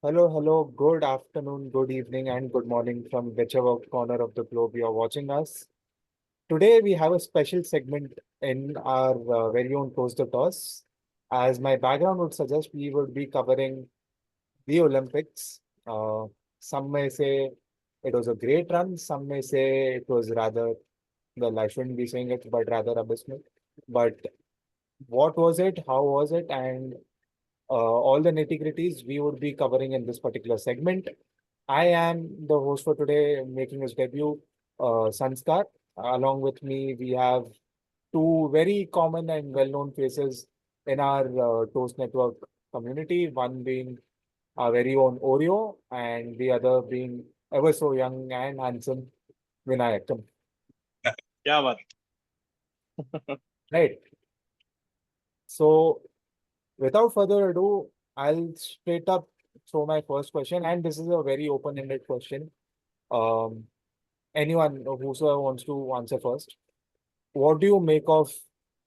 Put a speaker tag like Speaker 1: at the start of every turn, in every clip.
Speaker 1: Hello, good afternoon, good evening, and good morning from whichever corner of the globe you're watching us. Today, we have a special segment in our very own Toast the Toss. As my background would suggest, we would be covering the Olympics. Some may say it was a great run, some may say it was rather, well, I shouldn't be saying it, but rather abysmal. But what was it? How was it? And all the nitty-gritties we would be covering in this particular segment. I am the host for today, making his debut, Sanskar. Along with me, we have two very common and well-known faces in our Toast Network community. One being our very own Oreo, and the other being ever so young and handsome Vinayakam.
Speaker 2: Yeah, man.
Speaker 1: Right. So, without further ado, I'll straight up throw my first question, and this is a very open-ended question. Um, Anyone whosoever wants to answer first. What do you make of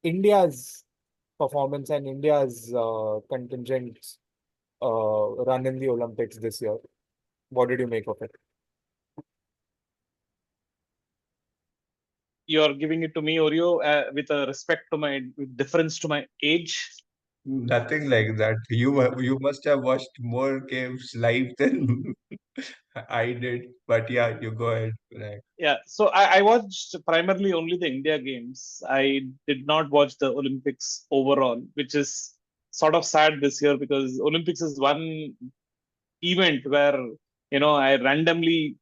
Speaker 1: India's performance and India's contingent run in the Olympics this year? What did you make of it?
Speaker 2: You're giving it to me, Oreo, with a respect to with deference to my age.
Speaker 3: Nothing like that. You must have watched more games live than I did. But yeah, you go ahead. Like,
Speaker 2: Yeah, so I watched primarily only the India games. I did not watch the Olympics overall, which is sort of sad this year because Olympics is one event where I randomly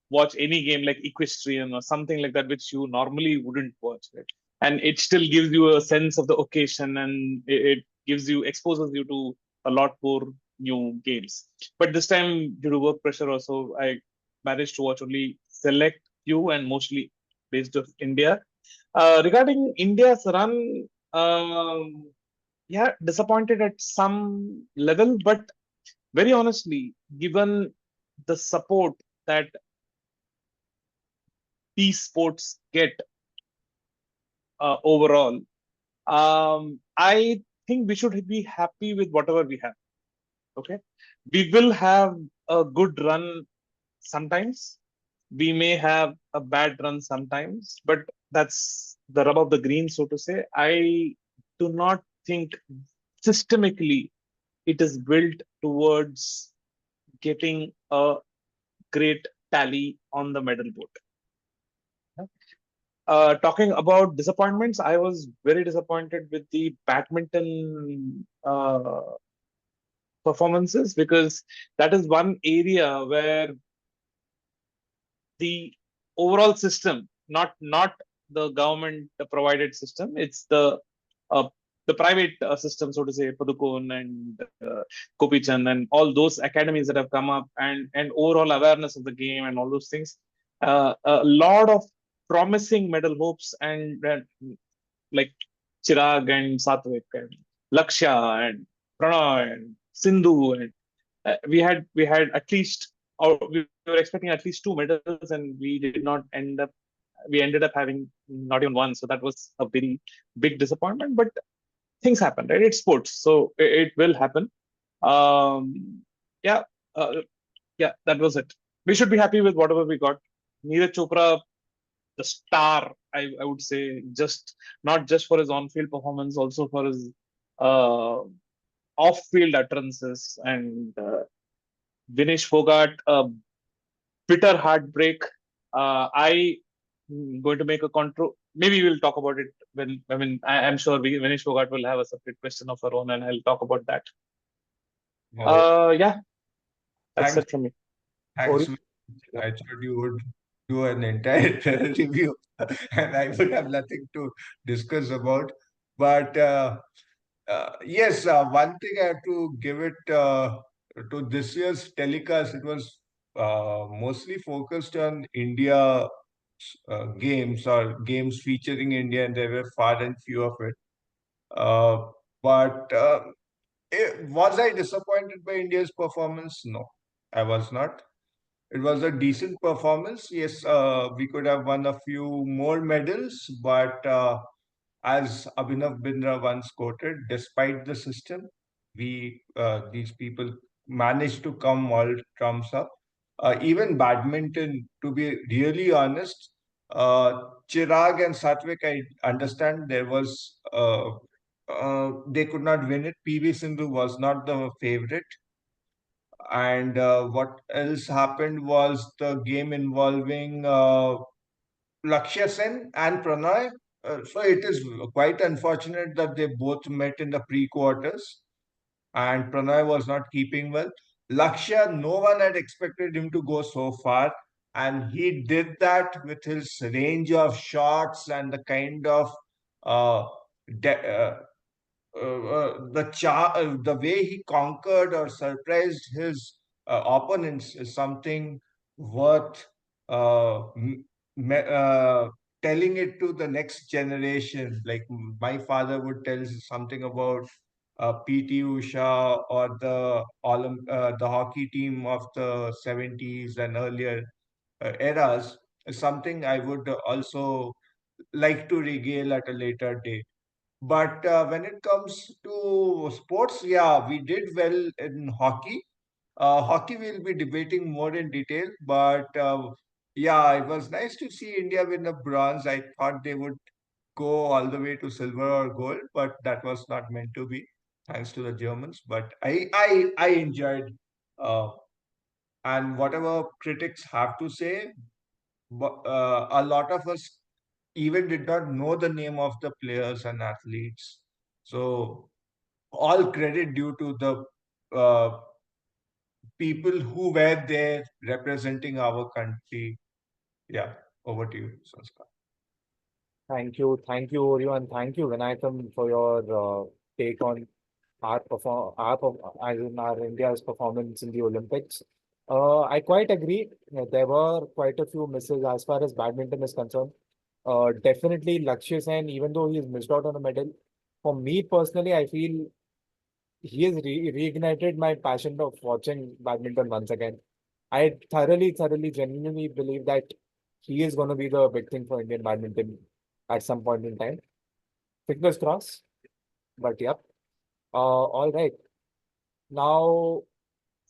Speaker 2: watch any game like equestrian or something like that, which you normally wouldn't watch, right? And it still gives you a sense of the occasion, and it gives you exposes you to a lot more new games. But this time, due to work pressure, also I managed to watch only select few and mostly based of India. Regarding India's run, yeah, disappointed at some level, but very honestly, given the support that these sports get overall, I think we should be happy with whatever we have. Okay, we will have a good run sometimes. We may have a bad run sometimes, but that's the rub of the green, so to say. I do not think systemically it is built towards getting a great tally on the medal board. Talking about disappointments, I was very disappointed with the badminton performances because that is one area where the overall system, not the government provided system, it's uh, the private system, so to say, Padukone and Kopichan and all those academies that have come up, and overall awareness of the game and all those things. A lot of promising medal hopes and like Chirag and Satvik and Lakshya and Pranoy and Sindhu and we had at least, or we were expecting at least two medals, and we did not end up. We ended up having not even one, so that was a very big disappointment. But things happen, right? It's sports, so it will happen. Yeah, uh, yeah, that was it. We should be happy with whatever we got. Neeraj Chopra, the star, I would say, just not just for his on-field performance, also for his uh, off-field utterances and Vinesh Fogart, a bitter heartbreak. I'm going to make a control. Maybe we'll talk about it when. I mean, I'm sure Vinesh Fogart will have a separate question of her own, and I'll talk about that.
Speaker 3: oh,
Speaker 2: Yeah, that's
Speaker 3: thanks,
Speaker 2: it from me.
Speaker 3: thanks.
Speaker 1: Ori? Yeah.
Speaker 3: I thought you would do an entire review, and I would have nothing to discuss about. But yes, one thing I have to give it to this year's telecast. It was mostly focused on India games or games featuring India, and there were far and few of it. Uh, but was I disappointed by India's performance? No, I was not. It was a decent performance. Yes, we could have won a few more medals, but as Abhinav Bindra once quoted, despite the system, we these people managed to come all trumps up. Even badminton, to be really honest, Chirag and Satwik, I understand there was they could not win it. PV Sindhu was not the favorite. And what else happened was the game involving Lakshya Sen and Pranay. So it is quite unfortunate that they both met in the pre-quarters and Pranay was not keeping well. Lakshya, no one had expected him to go so far, and he did that with his range of shots and the kind of uh, de- uh, the way he conquered or surprised his opponents is something worth uh, m- telling it to the next generation. Like my father would tell something about PT Usha or the hockey team of the 70s and earlier eras is something I would also like to regale at a later date. But when it comes to sports, yeah, we did well in hockey. Hockey we'll be debating more in detail, but yeah, it was nice to see India win a bronze. I thought they would go all the way to silver or gold, but that was not meant to be, thanks to the Germans. But I enjoyed, uh, and whatever critics have to say, a lot of us even did not know the name of the players and athletes. So all credit due to the people who were there representing our country. Yeah, over to you, Sanskar.
Speaker 1: Thank you, Oreo, and thank you, Vinayakam, for your take on as in our India's performance in the Olympics. I quite agree. There were quite a few misses as far as badminton is concerned. Definitely Lakshya Sen, even though he's missed out on a medal, for me personally, I feel he has reignited my passion of watching badminton once again. I thoroughly, genuinely believe that he is going to be the big thing for Indian badminton at some point in time. Fingers crossed. But yep. All right. Now,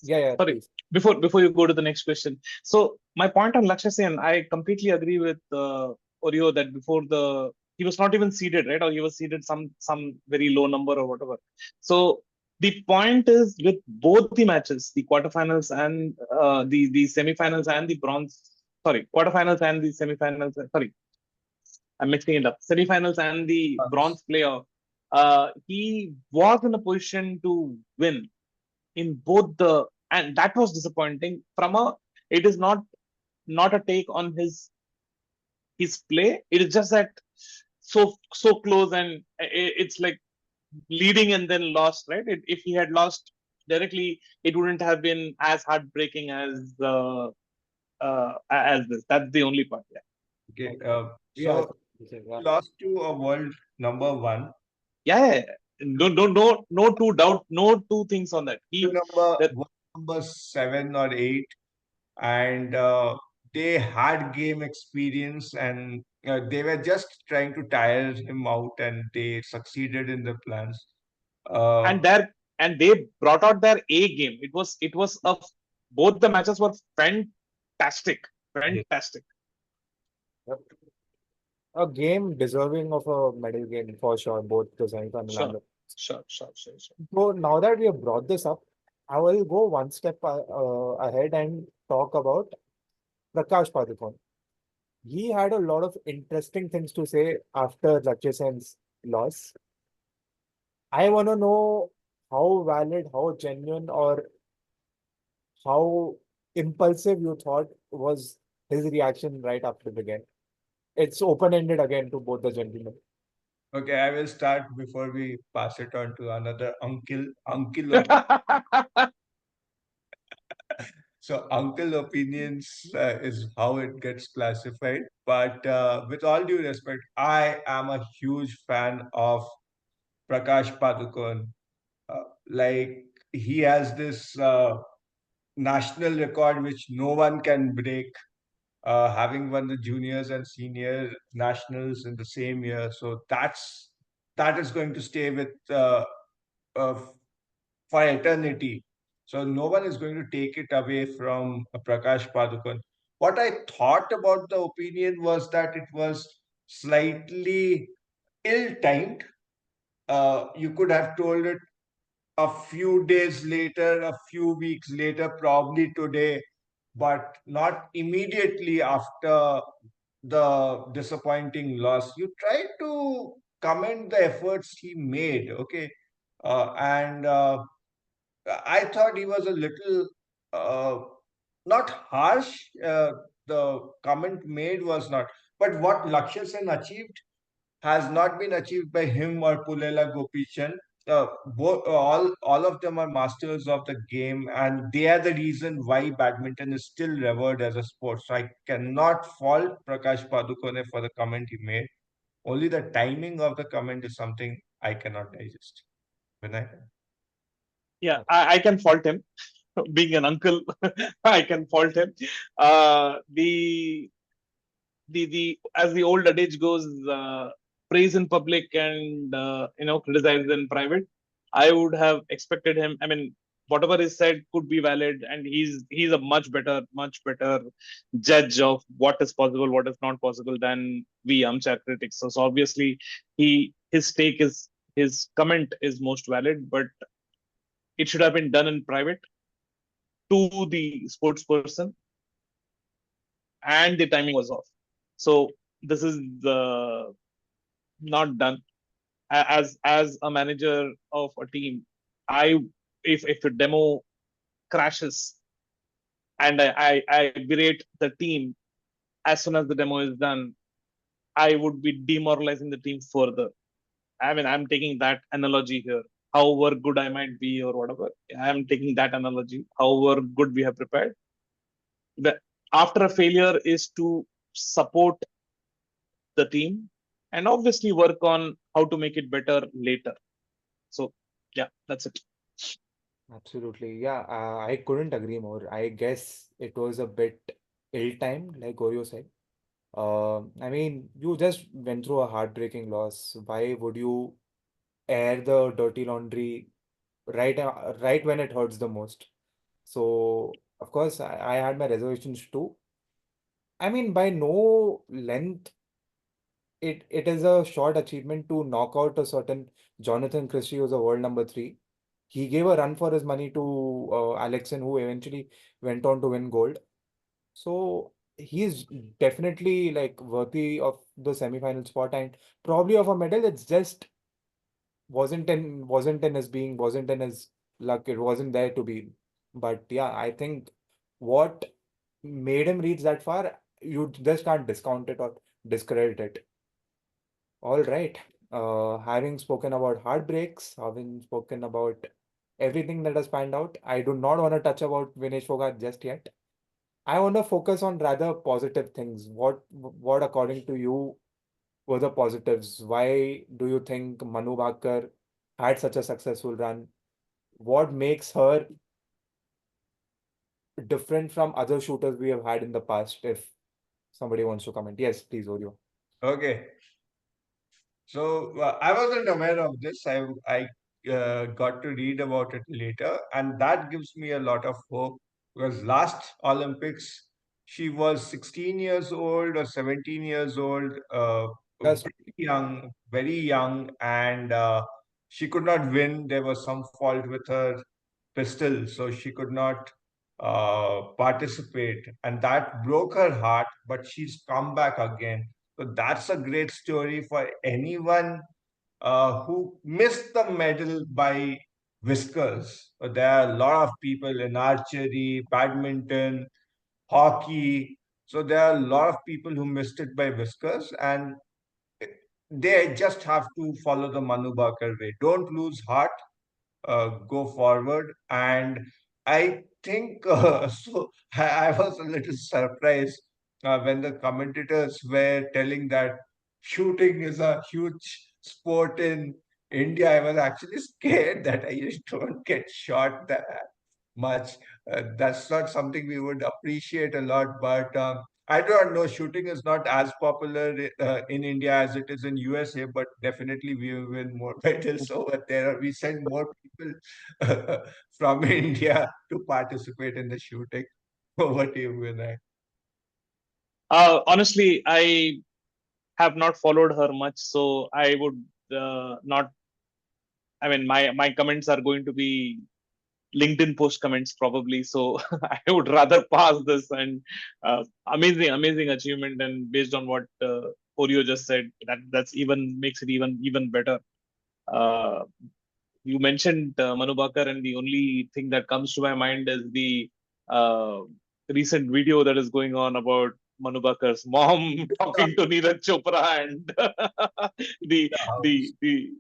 Speaker 1: yeah,
Speaker 2: Sorry,
Speaker 1: please.
Speaker 2: before you go to the next question. So my point on Lakshya Sen, I completely agree with Oreo that before he was not even seeded, right? Or he was seeded some very low number or whatever. So the point is with both the matches, the quarterfinals and the semifinals and the bronze. Sorry, quarterfinals and the semifinals. Sorry, I'm mixing it up. Semifinals and the bronze playoff. He was in a position to win in both the, and that was disappointing from a, it is not a take on his play. It is just that so close, and it's like leading and then lost, right? If he had lost directly, it wouldn't have been as heartbreaking as this. That's the only part. Yeah.
Speaker 3: Okay,
Speaker 1: Okay. Yeah.
Speaker 3: so
Speaker 1: Yeah.
Speaker 3: lost to a world number one,
Speaker 2: Yeah. No two doubt, no two things on that. That
Speaker 3: world number 7 or 8, and they had game experience, and they were just trying to tire him out, and they succeeded in the plans. Uh,
Speaker 2: and their and they brought out their A game. It was a, both the matches were fantastic, fantastic.
Speaker 1: Yep. A game deserving of a medal game for sure, both the semifinal and
Speaker 2: Sure,
Speaker 1: the.
Speaker 2: sure.
Speaker 1: So now that we have brought this up, I will go one step ahead and talk about Prakash Padukone. He had a lot of interesting things to say after Lakshya Sen's loss. I want to know how valid, how genuine, or how impulsive you thought was his reaction right after the game. It's open-ended again to both the gentlemen.
Speaker 3: okay, I will start before we pass it on to another uncle. So uncle opinions is how it gets classified. But with all due respect, I am a huge fan of Prakash Padukone. Like he has this national record which no one can break, having won the juniors and senior nationals in the same year. So that is going to stay with uh, for eternity. So no one is going to take it away from Prakash Padukone. What I thought about the opinion was that it was slightly ill-timed. You could have told it a few days later, a few weeks later, probably today, but not immediately after the disappointing loss. You tried to commend the efforts he made, okay? And I thought he was a little uh, not harsh. The comment made was not, but what Lakshya Sen achieved has not been achieved by him or Pulela Gopichan. All of them are masters of the game, and they are the reason why badminton is still revered as a sport. So I cannot fault Prakash Padukone for the comment he made. Only the timing of the comment is something I cannot digest. Vinay?
Speaker 2: Yeah, I can fault him. Being an uncle, I can fault him. The as the old adage goes, praise in public and criticize in private. I would have expected him. I mean, whatever is said could be valid, and he's a much better judge of what is possible, what is not possible than we armchair critics. So obviously, his comment is most valid, but it should have been done in private to the sports person, and the timing was off. So this is not done. As a manager of a team, I if a demo crashes and I berate the team as soon as the demo is done, I would be demoralizing the team further. I mean, I'm taking that analogy here. However good I might be or whatever, I'm taking that analogy. However good we have prepared, the after a failure is to support the team and obviously work on how to make it better later. So yeah, that's it.
Speaker 1: Absolutely. Yeah, I couldn't agree more. I guess it was a bit ill-timed, like Oreo said. I mean, you just went through a heartbreaking loss. Why would you air the dirty laundry right when it hurts the most? So, of course, I had my reservations too. I mean, by no length, it is a short achievement to knock out a certain Jonathan Christie, who's a world number three. He gave a run for his money to Alexen, who eventually went on to win gold. So he's definitely like worthy of the semi-final spot and probably of a medal. It's just wasn't in his luck. It wasn't there to be. But yeah, I think what made him reach that far, you just can't discount it or discredit it. All right. Having spoken about heartbreaks, having spoken about everything that has panned out, I do not want to touch about Vinesh Fogart just yet. I want to focus on rather positive things. What according to you were the positives? Why do you think Manu Bhaker had such a successful run? What makes her different from other shooters we have had in the past? If somebody wants to comment, yes, please, Oreo.
Speaker 3: Okay. So I wasn't aware of this. I got to read about it later, and that gives me a lot of hope because last Olympics she was 16 years old or 17 years old,
Speaker 1: Just
Speaker 3: very young, and she could not win. There was some fault with her pistol, so she could not participate, and that broke her heart. But she's come back again, so that's a great story for anyone who missed the medal by whiskers. There are a lot of people in archery, badminton, hockey. So there are a lot of people who missed it by whiskers, and they just have to follow the Manu Bhaker way. Don't lose heart, go forward. And I think so. I was a little surprised when the commentators were telling that shooting is a huge sport in India. I was actually scared that I just don't get shot that much. That's not something we would appreciate a lot, but I don't know. Shooting is not as popular in India as it is in USA, but definitely we win more medals over there. We send more people from India to participate in the shooting. Over to you, Vinay.
Speaker 2: Honestly, I have not followed her much, so I would not. I mean, my comments are going to be LinkedIn post comments probably. So I would rather pass this. And amazing achievement. And based on what Oreo just said, that's even makes it even better. Uh, you mentioned Manu Bhaker, and the only thing that comes to my mind is the uh, recent video that is going on about Manu Bhaker's mom talking to Neeraj Chopra, and the the the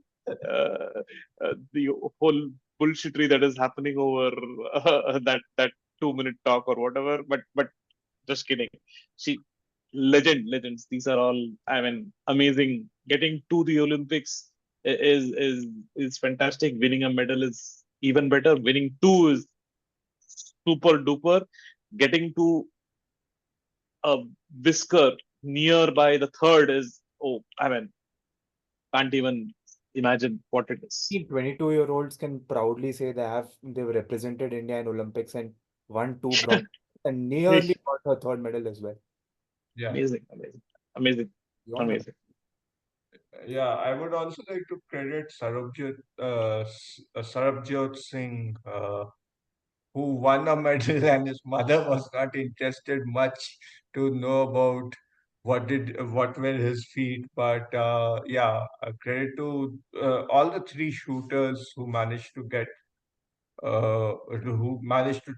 Speaker 2: the whole bullshittery that is happening over that 2 minute talk or whatever. But just kidding. She legends. These are all, I mean, amazing. Getting to the Olympics is fantastic. Winning a medal is even better. Winning two is super duper. Getting to a whisker nearby the third is, oh, I mean, can't even imagine what it is.
Speaker 1: 22-year-olds can proudly say they've represented India in Olympics and won two bronze and nearly got her third medal as well.
Speaker 3: Yeah.
Speaker 2: Amazing.
Speaker 1: Beyond the
Speaker 3: Yeah, I would also like to credit Sarabjot Singh, who won a medal, and his mother was not interested much to know about what were his feet. But yeah, credit to all the three shooters who managed to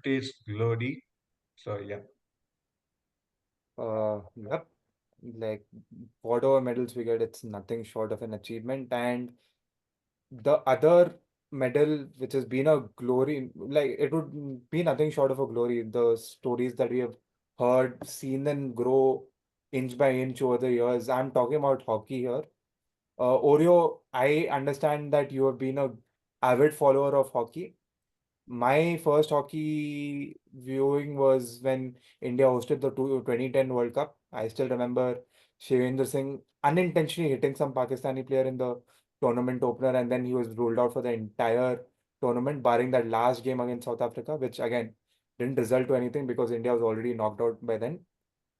Speaker 3: taste glory. So yeah.
Speaker 1: Yep. Like whatever medals we get, it's nothing short of an achievement. And the other medal, which has been a glory, like it would be nothing short of a glory. The stories that we have heard, seen them grow inch by inch over the years. I'm talking about hockey here. Oreo, I understand that you have been a avid follower of hockey. My first hockey viewing was when India hosted the 2010 World Cup. I still remember Shivendra Singh unintentionally hitting some Pakistani player in the tournament opener, and then he was ruled out for the entire tournament, barring that last game against South Africa, which again didn't result to anything because India was already knocked out by then.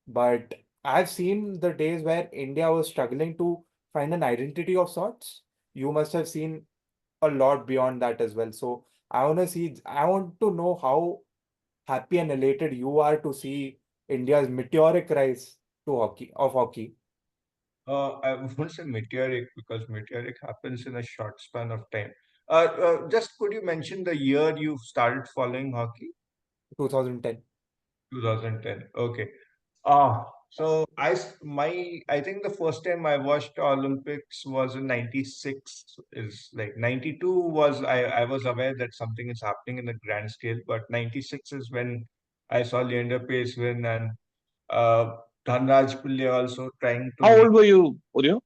Speaker 1: But I've seen the days where India was struggling to find an identity of sorts. You must have seen a lot beyond that as well. So I want to know how happy and elated you are to see India's meteoric rise of hockey.
Speaker 3: I won't say meteoric because meteoric happens in a short span of time. Just could you mention the year you started following hockey?
Speaker 1: 2010.
Speaker 3: 2010. Okay. Ah, so I think the first time I watched Olympics was in 96. Is like 92 was I was aware that something is happening in the grand scale, but 96 is when I saw Leander Pace win and uh Dhanraj Pillai also trying to
Speaker 2: How
Speaker 3: make.
Speaker 2: old were you, Oreo?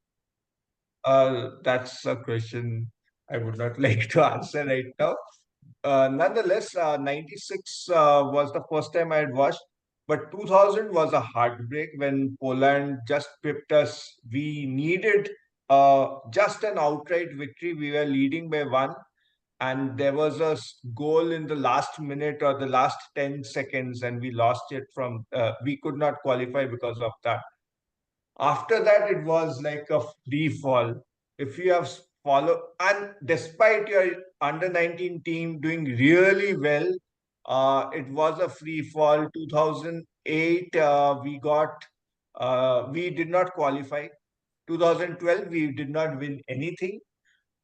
Speaker 3: That's a question I would not like to answer right now. Nonetheless, 96 was the first time I had watched, but 2000 was a heartbreak when Poland just pipped us. We needed just an outright victory. We were leading by one, and there was a goal in the last minute or the last 10 seconds, and we lost it we could not qualify because of that. After that, it was like a free fall. If you have followed, and despite your under 19 team doing really well, it was a free fall. 2008, we did not qualify. 2012, we did not win anything.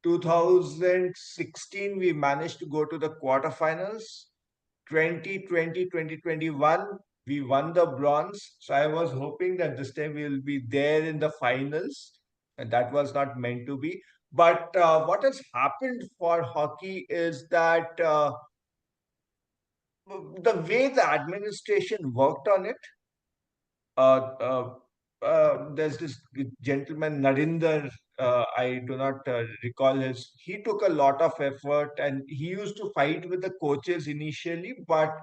Speaker 3: 2016, we managed to go to the quarterfinals. 2020, 2021, we won the bronze. So I was hoping that this time we will be there in the finals, and that was not meant to be. But what has happened for hockey is that the way the administration worked on it, uh, uh, there's this gentleman, Narinder, I do not recall he took a lot of effort and he used to fight with the coaches initially, but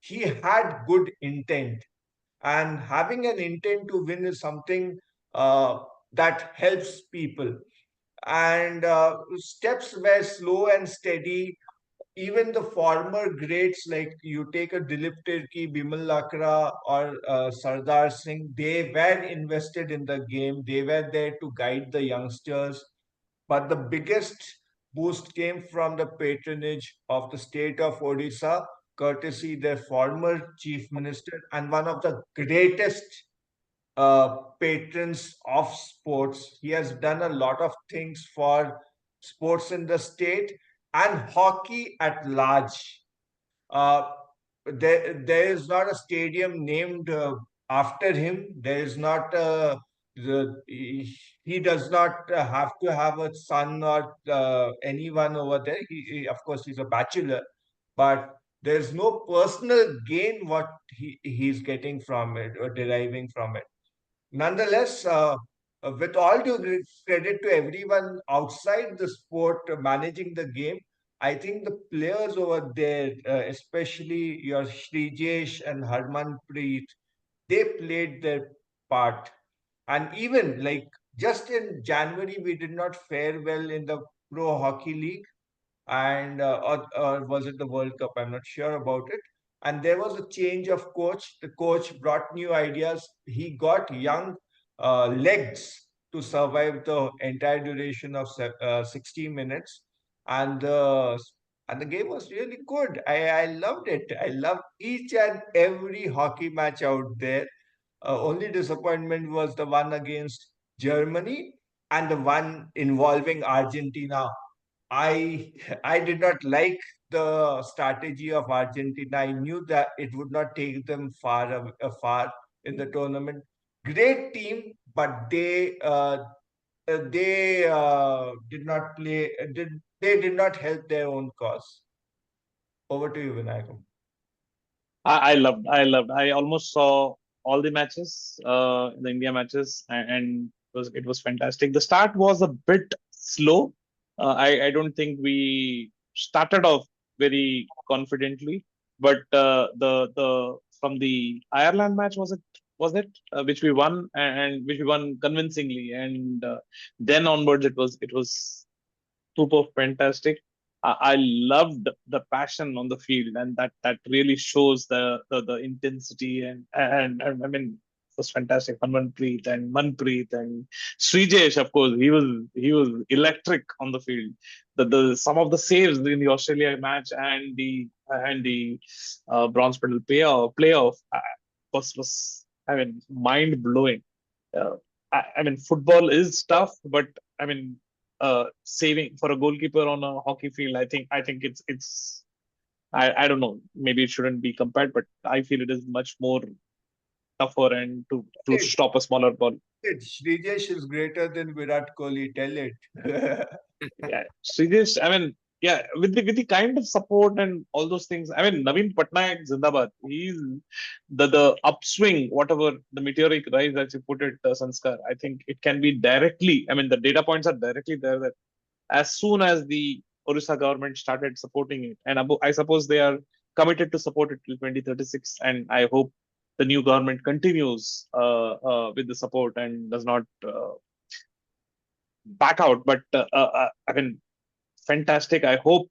Speaker 3: he had good intent. and having an intent to win is something uh, that helps people. And steps were slow and steady. Even the former greats, like you take a Dilip Tirki, Bimal Lakra, or Sardar Singh, they were invested in the game. They were there to guide the youngsters. But the biggest boost came from the patronage of the state of Odisha, courtesy their former chief minister and one of the greatest patrons of sports. He has done a lot of things for sports in the state and hockey at large. Uh, there is not a stadium named after him. There is not he does not have to have a son or anyone over there. Of course, he's a bachelor, but there's no personal gain what he's getting from it or deriving from it. Nonetheless, with all due credit to everyone outside the sport managing the game, I think the players over there, especially your Shrijesh and Harmanpreet, they played their part. And even like just in January, we did not fare well in the Pro Hockey League, and or was it the World Cup? I'm not sure about it. And there was a change of coach. The coach brought new ideas. He got young legs to survive the entire duration of 60 minutes, and the game was really good. I loved it. I loved each and every hockey match out there. Only disappointment was the one against Germany and the one involving Argentina. I I did not like the strategy of Argentina. I knew that it would not take them far in the tournament. Great team, but they did not play. They did not help their own cause. Over to you, Vinayakam.
Speaker 2: I almost saw all the matches, the India matches, and it was fantastic. The start was a bit slow. I don't think we started off very confidently, but the from the Ireland match, was it which we won, and which we won convincingly, and then onwards it was super fantastic. I loved the passion on the field, and that really shows the intensity, and I mean it was fantastic. Manpreet and Manpreet and Srijesh, of course, he was electric on the field. The some of the saves in the Australia match and the bronze medal playoff was I mean mind blowing. I mean football is tough, but I mean saving for a goalkeeper on a hockey field, I think it's I don't know, maybe it shouldn't be compared, but I feel it is much more tougher and to
Speaker 3: It,
Speaker 2: stop a smaller ball.
Speaker 3: Shrijesh is greater than Virat Kohli. Tell it.
Speaker 2: Yeah, Srijesh, I mean, yeah, with the kind of support and all those things. I mean, Naveen Patnaik Zindabad. He's the upswing, whatever the meteoric rise as you put it, Sanskar. I think it can be directly. I mean, the data points are directly there that as soon as the Orissa government started supporting it, and I suppose they are committed to support it till 2036, and I hope the new government continues with the support and does not back out. But I mean, fantastic. I hope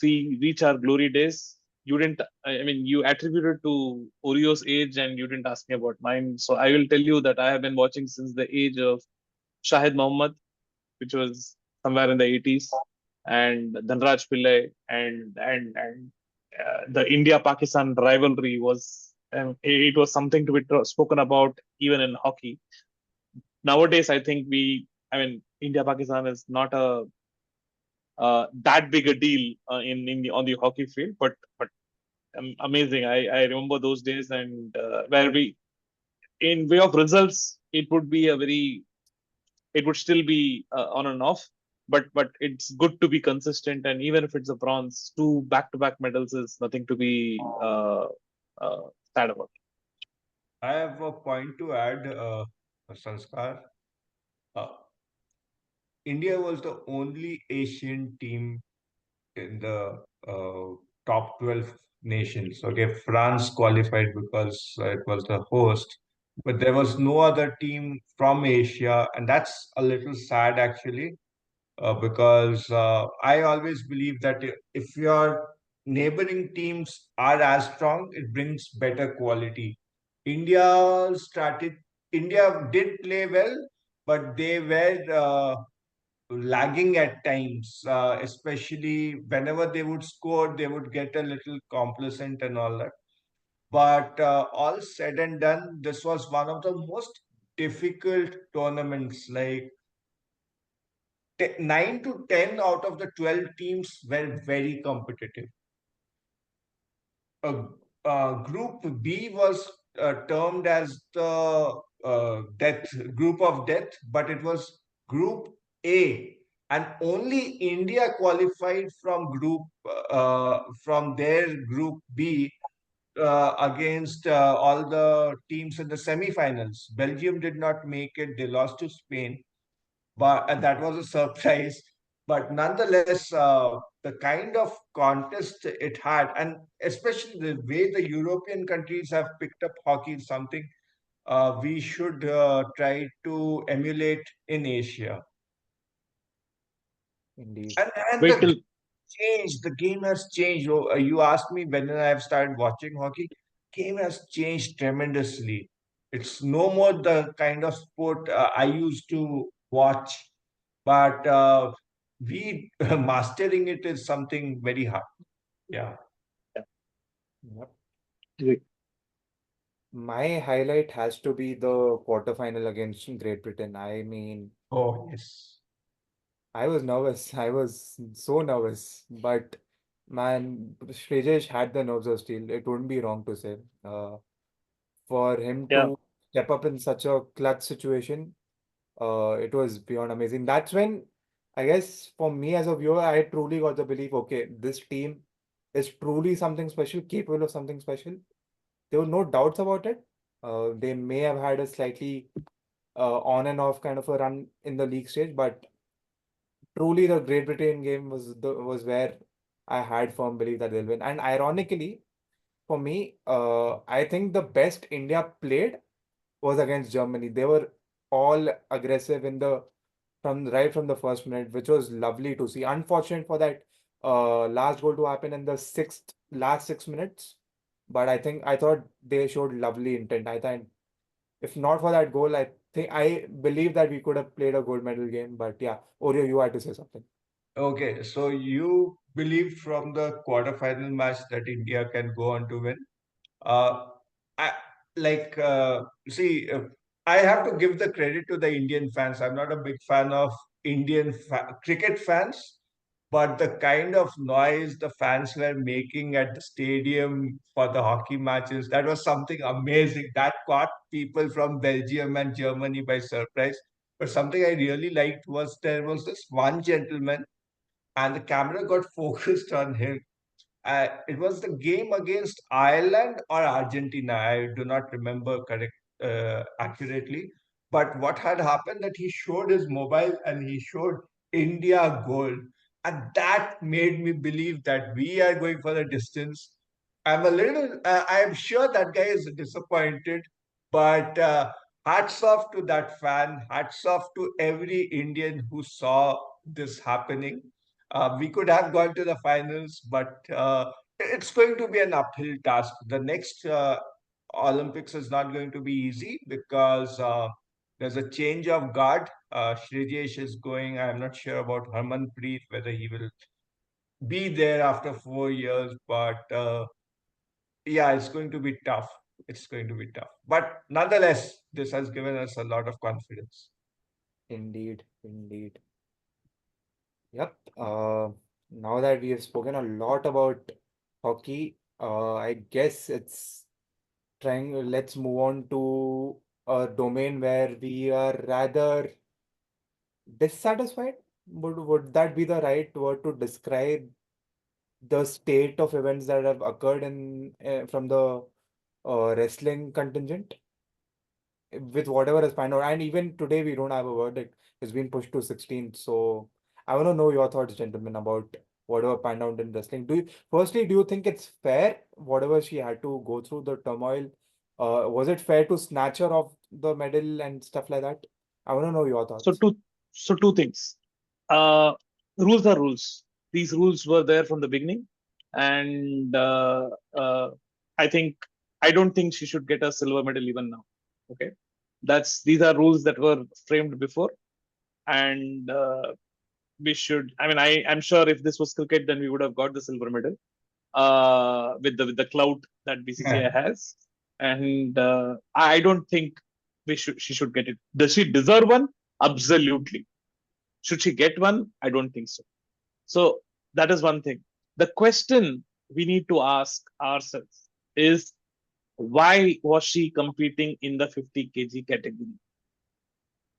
Speaker 2: we reach our glory days. You didn't, I mean, you attributed to Orio's age and you didn't ask me about mine. So I will tell you that I have been watching since the age of Shahid Mohammad, which was somewhere in the 80s, and Dhanraj Pillai, and the India-Pakistan rivalry was, it was something to be spoken about even in hockey. Nowadays, I think I mean, India-Pakistan is not that big a deal on the hockey field, but amazing. I remember those days, and where in way of results, it would still be on and off, but it's good to be consistent, and even if it's a bronze, two back-to-back medals is nothing to be uh, sad about.
Speaker 3: I have a point to add, Sanskar. Uh, India was the only Asian team in the top 12 nations. Okay, France qualified because it was the host, but there was no other team from Asia, and that's a little sad actually, because I always believe that if your neighboring teams are as strong, it brings better quality. India started. India did play well, but they were lagging at times, especially whenever they would score, they would get a little complacent and all that. But all said and done, this was one of the most difficult tournaments. Like 9 to 10 out of the 12 teams were very competitive. uh, Group B was termed as the death group of death, but it was Group A, and only India qualified from their Group B against all the teams in the semi-finals. Belgium did not make it; they lost to Spain, but and that was a surprise. But nonetheless, the kind of contest it had, and especially the way the European countries have picked up hockey, is something we should try to emulate in Asia.
Speaker 1: Indeed.
Speaker 3: And
Speaker 2: Wait till
Speaker 3: the game has changed. Oh, you asked me when I have started watching hockey. Game has changed tremendously. It's no more the kind of sport I used to watch, but we mastering it is something very hard. Yeah.
Speaker 1: Yep.
Speaker 2: wait,
Speaker 1: My highlight has to be the quarterfinal against Great Britain. I mean,
Speaker 3: Oh, yes.
Speaker 1: I was nervous. I was so nervous. But man, Shrejesh had the nerves of steel. It wouldn't be wrong to say. For him
Speaker 2: yeah,
Speaker 1: to step up in such a clutch situation, it was beyond amazing. That's when, I guess, for me as a viewer, I truly got the belief, okay, this team is truly something special, capable of something special. There were no doubts about it. They may have had a slightly on and off kind of a run in the league stage, but truly the Great Britain game was where I had firm belief that they'll win. And ironically, for me, I think the best India played was against Germany. They were all aggressive in the from right from the first minute, which was lovely to see. Unfortunate for that last goal to happen in the last 6 minutes, but I thought they showed lovely intent. I thought if not for that goal, I believe that we could have played a gold medal game. But yeah, Oreo, you had to say something.
Speaker 3: Okay, so you believe from the quarterfinal match that India can go on to win? Uh, I like see. I have to give the credit to the Indian fans. I'm not a big fan of cricket fans, but the kind of noise the fans were making at the stadium for the hockey matches, that was something amazing. That caught people from Belgium and Germany by surprise. But something I really liked was there was this one gentleman, and the camera got focused on him. It was the game against Ireland or Argentina. I do not remember correct accurately. But what had happened that he showed his mobile and he showed India gold, and that made me believe that we are going for the distance. I'm a little. I'm sure that guy is disappointed, but hats off to that fan. Hats off to every Indian who saw this happening. We could have gone to the finals, but it's going to be an uphill task. The next Olympics is not going to be easy because there's a change of guard. Shrijesh is going. I'm not sure about Harmanpreet, whether he will be there after 4 years, but yeah, it's going to be tough. It's going to be tough. But nonetheless, this has given us a lot of confidence.
Speaker 1: Indeed, indeed. Yep. Now that we have spoken a lot about hockey, I guess it's trying. Let's move on to a domain where we are rather dissatisfied. Would that be the right word to describe the state of events that have occurred in from the wrestling contingent with whatever is panned out? And even today, we don't have a verdict. It's been pushed to 16. So I want to know your thoughts, gentlemen, about whatever panned out in wrestling. Do you think it's fair, whatever she had to go through, the turmoil? Was it fair to snatch her off the medal and stuff like that? I want to know your
Speaker 2: So
Speaker 1: thoughts.
Speaker 2: two things. Uh, Rules are rules. These rules were there from the beginning, and I think I don't think she should get a silver medal even now. Okay, these are rules that were framed before, and we should. I mean, I'm sure if this was cricket, then we would have got the silver medal with the clout that BCCI has, and I don't think she should get it. Does she deserve one? Absolutely. Should she get one? I don't think so. So that is one thing. The question we need to ask ourselves is, why was she competing in the 50 kg category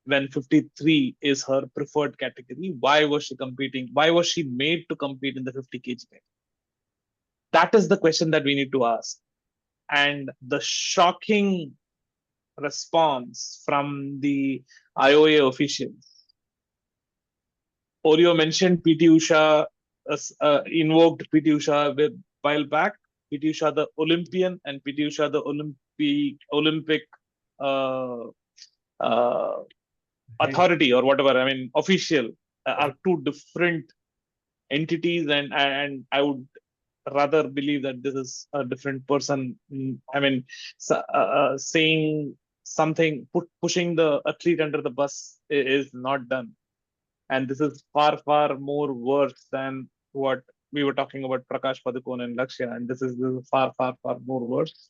Speaker 2: when 53 is her preferred category? Why was she competing? Why was she made to compete in the 50 kg category? That is the question that we need to ask. And the shocking response from the IOA officials. Oreo mentioned PT Usha, invoked PT Usha a while back. PT Usha the Olympian and PT Usha the Olympic uh, uh, authority or whatever. I mean, official are two different entities, and I would rather believe that this is a different person. I mean, saying something, pushing the athlete under the bus is not done. And this is far, far more worse than what we were talking about Prakash Padukone and Lakshya. And this is far, far, far more worse.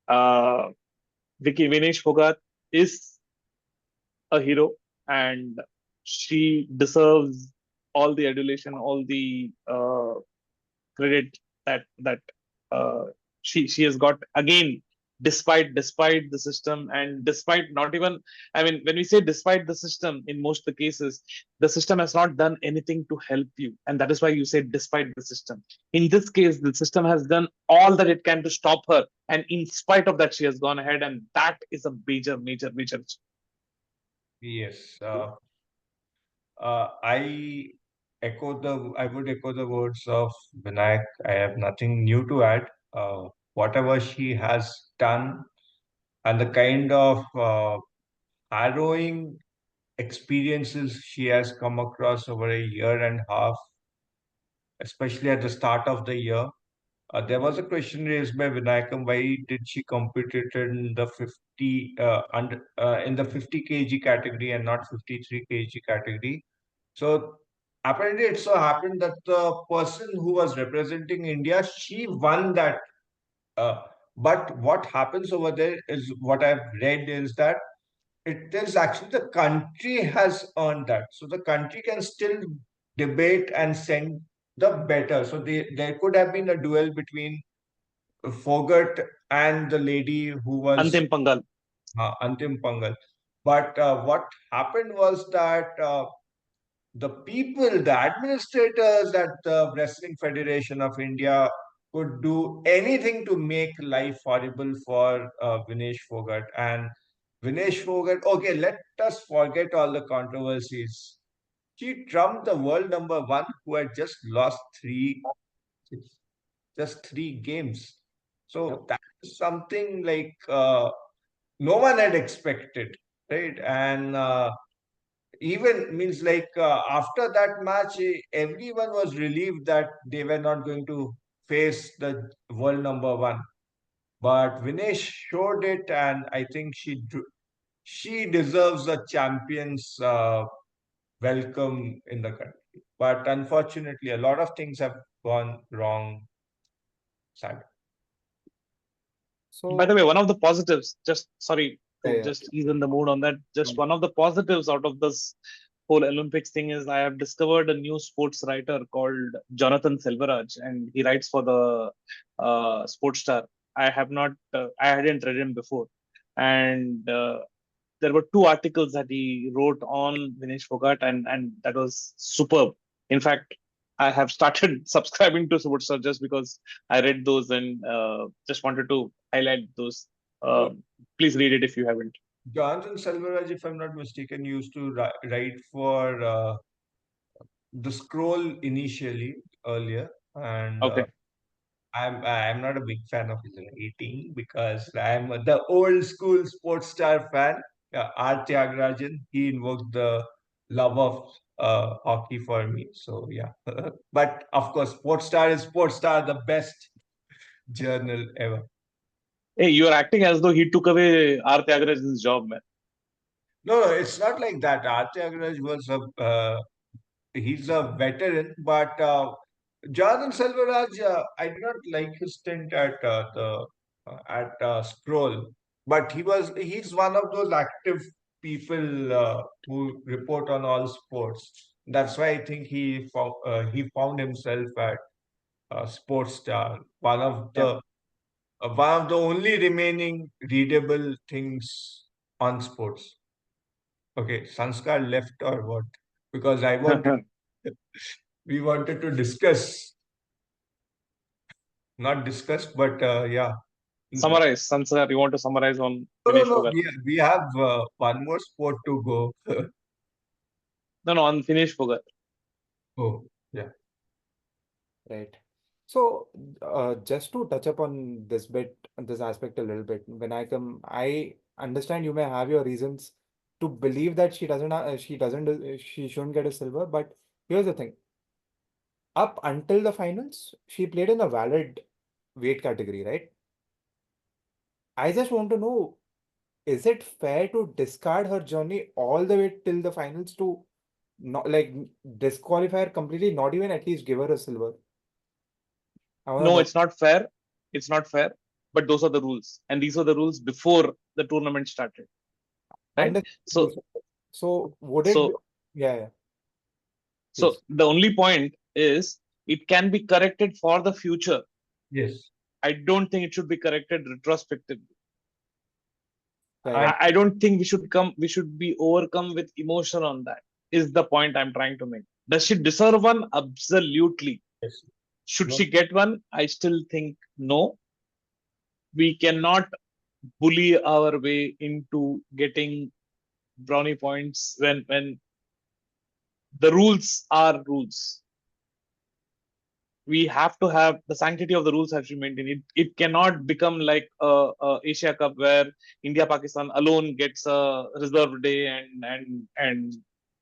Speaker 2: Uh, Vinesh Phogat is a hero, and she deserves all the adulation, all the credit that uh, she has got, again, despite the system, and despite not even, I mean, when we say despite the system, in most of the cases the system has not done anything to help you, and that is why you say despite the system. In this case, the system has done all that it can to stop her, and in spite of that she has gone ahead, and that is a major.
Speaker 3: Yes. I would echo the words of Vinayak. I have nothing new to add. Whatever she has done and the kind of harrowing experiences she has come across over a year and a half, especially at the start of the year. There was a question raised by Vinayakam, why did she compete in the 50 kg category and not 53 kg category? So apparently it so happened that the person who was representing India, she won that. Uh, but what happens over there is, what I've read is that it is actually the country has earned that. So the country can still debate and send the better. So there could have been a duel between Fogart and the lady who was
Speaker 2: Antim Pangal.
Speaker 3: Antim Pangal. But what happened was that the people, the administrators at the Wrestling Federation of India could do anything to make life horrible for Vinesh Fogart. And Vinesh Fogart, okay, let us forget all the controversies. She trumped the world number one who had just three games. So that is something like no one had expected, right? And even means like after that match, everyone was relieved that they were not going to face the world number one. But Vinesh showed it, and I think she deserves a champion's welcome in the country. But unfortunately, a lot of things have gone wrong. Sad.
Speaker 2: By the
Speaker 1: So,
Speaker 2: way, one of the positives, just sorry to
Speaker 1: yeah,
Speaker 2: just ease in the mood on that, just one of the positives out of this whole Olympics thing is I have discovered a new sports writer called Jonathan Selvaraj, and he writes for the Sports Star. I hadn't read him before, and there were two articles that he wrote on Vinesh Phogat, and that was superb. In fact, I have started subscribing to Sportstar just because I read those, and just wanted to highlight those.
Speaker 3: So
Speaker 2: Please read it if you haven't.
Speaker 3: Jonathan Selvaraj, if I'm not mistaken, used to write for the scroll initially earlier, and
Speaker 2: Okay.
Speaker 3: I'm not a big fan of his rating because I'm the old school sports star fan. R. Tyagarajan, he invoked the love of hockey for me. So yeah, but of course, sports star is sports star, the best journal ever.
Speaker 2: Hey, you are acting as though he took away R. Tyagarajan's job, man.
Speaker 3: No, it's not like that. R. Tyagarajan was he's a veteran, but Jonathan Selvaraj, I did not like his stint at Scroll, but he's one of those active people who report on all sports. That's why I think he found himself at Sports Star,
Speaker 2: Yeah.
Speaker 3: one of the only remaining readable things on sports. Okay, Sanskar left or what? Because we wanted to discuss, not discuss, but yeah. No,
Speaker 2: Summarize, Sanskar. You want to summarize on
Speaker 3: no,
Speaker 2: Vinesh
Speaker 3: no.
Speaker 2: Phogat?
Speaker 3: We have one more sport to go.
Speaker 2: No, no, on Vinesh Phogat.
Speaker 3: Oh, yeah.
Speaker 1: Right. So, just to touch upon this aspect a little bit, Vinayakam, I understand you may have your reasons to believe that she shouldn't get a silver, but here's the thing. Up until the finals, she played in a valid weight category, right? I just want to know, is it fair to discard her journey all the way till the finals to not like disqualify her completely, not even at least give her a silver? I want to
Speaker 2: No,
Speaker 1: know.
Speaker 2: it's not fair. It's not fair. But those are the rules, and these are the rules before the tournament started, right?
Speaker 1: Understand.
Speaker 2: So,
Speaker 1: So would it be,
Speaker 2: so,
Speaker 1: yeah, yeah,
Speaker 2: so
Speaker 1: please.
Speaker 2: the only point is it can be corrected for the future.
Speaker 3: Yes.
Speaker 2: I don't think it should be corrected retrospectively.
Speaker 1: Fair
Speaker 3: I
Speaker 1: enough.
Speaker 2: I don't think we should be overcome with emotion on that, is the point I'm trying to make. Does she deserve one? Absolutely.
Speaker 3: yes.
Speaker 2: Should
Speaker 3: No.
Speaker 2: she get one? I still think no. We cannot bully our way into getting brownie points when the rules are rules. We have to have the sanctity of the rules have to be maintained. It cannot become like a Asia Cup where India Pakistan alone gets a reserve day and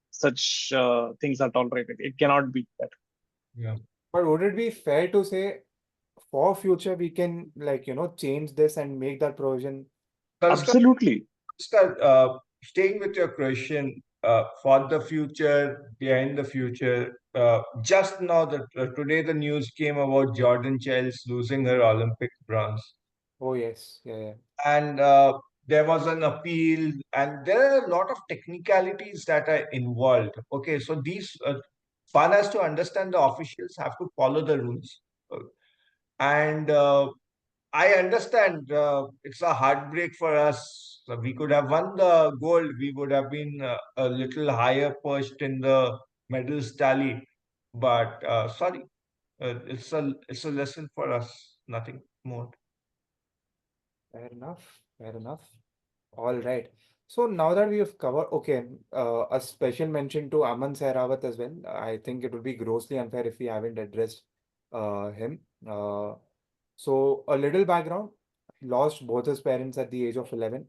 Speaker 2: such things are tolerated. It cannot be that.
Speaker 3: Yeah.
Speaker 1: But would it be fair to say for future we can change this and make that provision?
Speaker 3: Sanskar,
Speaker 2: Absolutely.
Speaker 3: staying with your question, for the future, behind the future, just now today the news came about Jordan Childs losing her Olympic bronze.
Speaker 1: Oh yes, yeah, yeah.
Speaker 3: And there was an appeal, and there are a lot of technicalities that are involved. Okay, so one has to understand the officials have to follow the rules. And I understand it's a heartbreak for us. So we could have won the gold. We would have been a little higher perched in the medals tally. But sorry, it's a lesson for us. Nothing more.
Speaker 1: Fair enough. Fair enough. All right. So now that we have covered, okay, a special mention to Aman Sehrawat as well. I think it would be grossly unfair if we haven't addressed him. So a little background. Lost both his parents at the age of 11.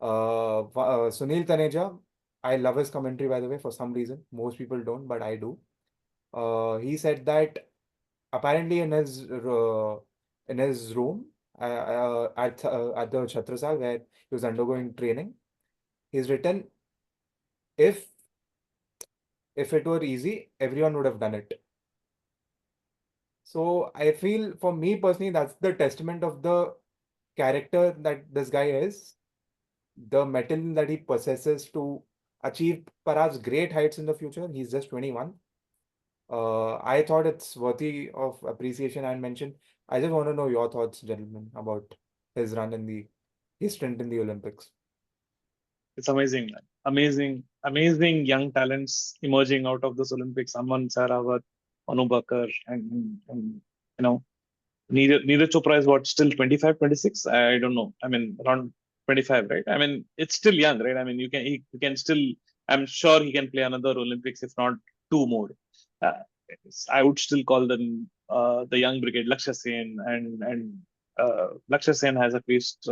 Speaker 1: Sunil Taneja, I love his commentary by the way, for some reason. Most people don't, but I do. He said that apparently in his room at the Chhatrasal where he was undergoing training, he's written, if if it were easy, everyone would have done it. So I feel for me personally, that's the testament of the character that this guy is, the mettle that he possesses to achieve perhaps great heights in the future. He's just 21. I thought it's worthy of appreciation and mention. I just want to know your thoughts, gentlemen, about his stint in the Olympics.
Speaker 2: It's amazing, man. Amazing young talents emerging out of this Olympics. Aman, Sehrawat, Manu Bhaker, and you know, Neeraj Chopra is what, still 25, 26? I don't know. I mean, around 25, right? I mean, it's still young, right? I mean, you can still. I'm sure he can play another Olympics, if not two more. Uh, I would still call them the young brigade, Lakshya Sen, and Lakshya Sen has at least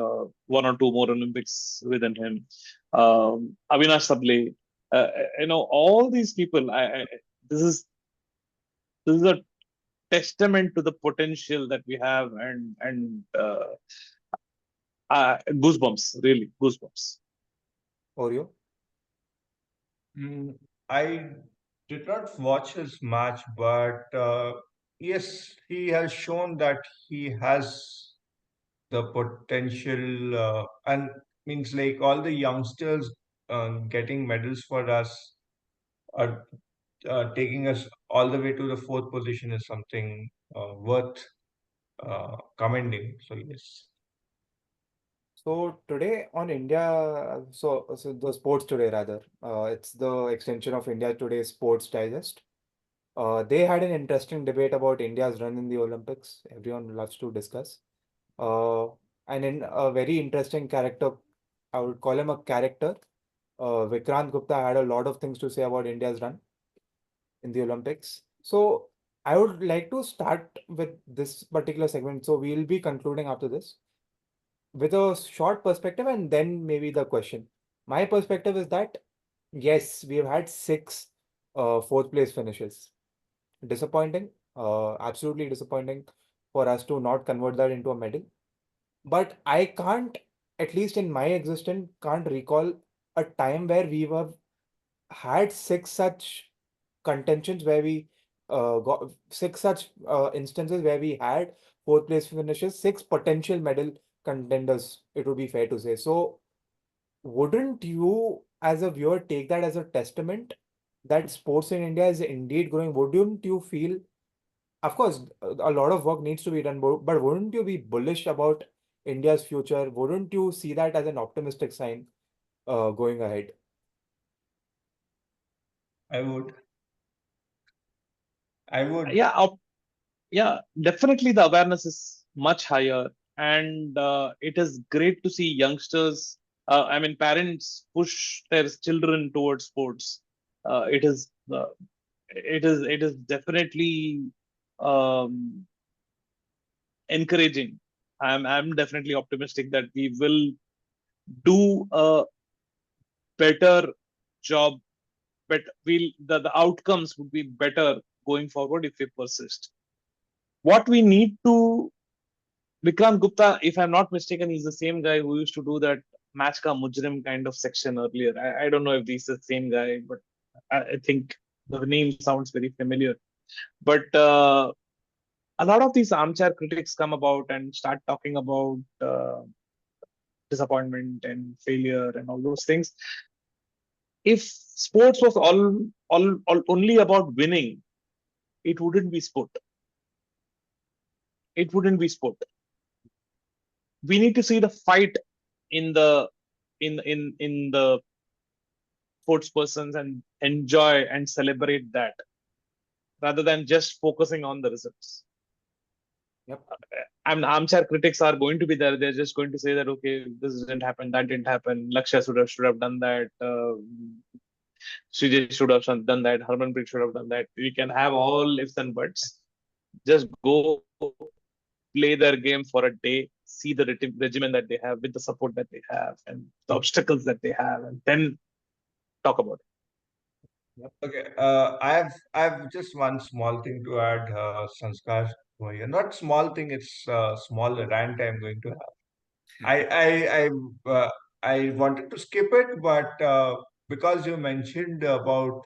Speaker 2: one or two more Olympics within him. Avinash Sable, all these people. This is this is a testament to the potential that we have, and goosebumps, really goosebumps.
Speaker 1: Oreo?
Speaker 3: I did not watch his match, but yes, he has shown that he has the potential, and means like all the youngsters getting medals for us or taking us all the way to the fourth position is something worth commending. So yes,
Speaker 1: So today on India, so the sports today rather, it's the extension of India Today Sports Digest. They had an interesting debate about India's run in the Olympics. Everyone loves to discuss. Uh, and in a very interesting character, I would call him a character. Vikrant Gupta had a lot of things to say about India's run in the Olympics. So I would like to start with this particular segment. So we'll be concluding after this with a short perspective and then maybe the question. My perspective is that yes, we've had six fourth place finishes. Disappointing, absolutely disappointing for us to not convert that into a medal. But I can't, at least in my existence, can't recall a time where we were had six such contentions where we got six such instances where we had fourth place finishes, six potential medal contenders, it would be fair to say. So, wouldn't you, as a viewer, take that as a testament that sports in India is indeed growing? Wouldn't you feel, of course, a lot of work needs to be done, but wouldn't you be bullish about India's future? Wouldn't you see that as an optimistic sign going ahead?
Speaker 3: I would. I would.
Speaker 2: Yeah, definitely the awareness is much higher, and it is great to see youngsters. I mean, parents push their children towards sports. It is it is definitely um, encouraging. I'm definitely optimistic that we will do a better job, but the outcomes would be better going forward if we persist. What we need to Vikrant Gupta, if I'm not mistaken, he's the same guy who used to do that Match Ka Mujrim kind of section earlier. I don't know if he's the same guy, but I think the name sounds very familiar. But a lot of these armchair critics come about and start talking about disappointment and failure and all those things. If sports was all only about winning, it wouldn't be sport. It wouldn't be sport. We need to see the fight in the sports persons and enjoy and celebrate that rather than just focusing on the results.
Speaker 1: Yep.
Speaker 2: And armchair critics are going to be there. They're just going to say that okay, this didn't happen, that didn't happen. Lakshya should have done that. Srijay should have done that. Harmanpreet should have done that. We can have all ifs and buts. Just go play their game for a day, see the regimen that they have with the support that they have and the obstacles that they have, and then talk about it.
Speaker 1: Yep.
Speaker 3: Okay, I have just one small thing to add, Sanskar over here. Not small thing, it's a small rant I'm going to have. I I wanted to skip it, but because you mentioned about,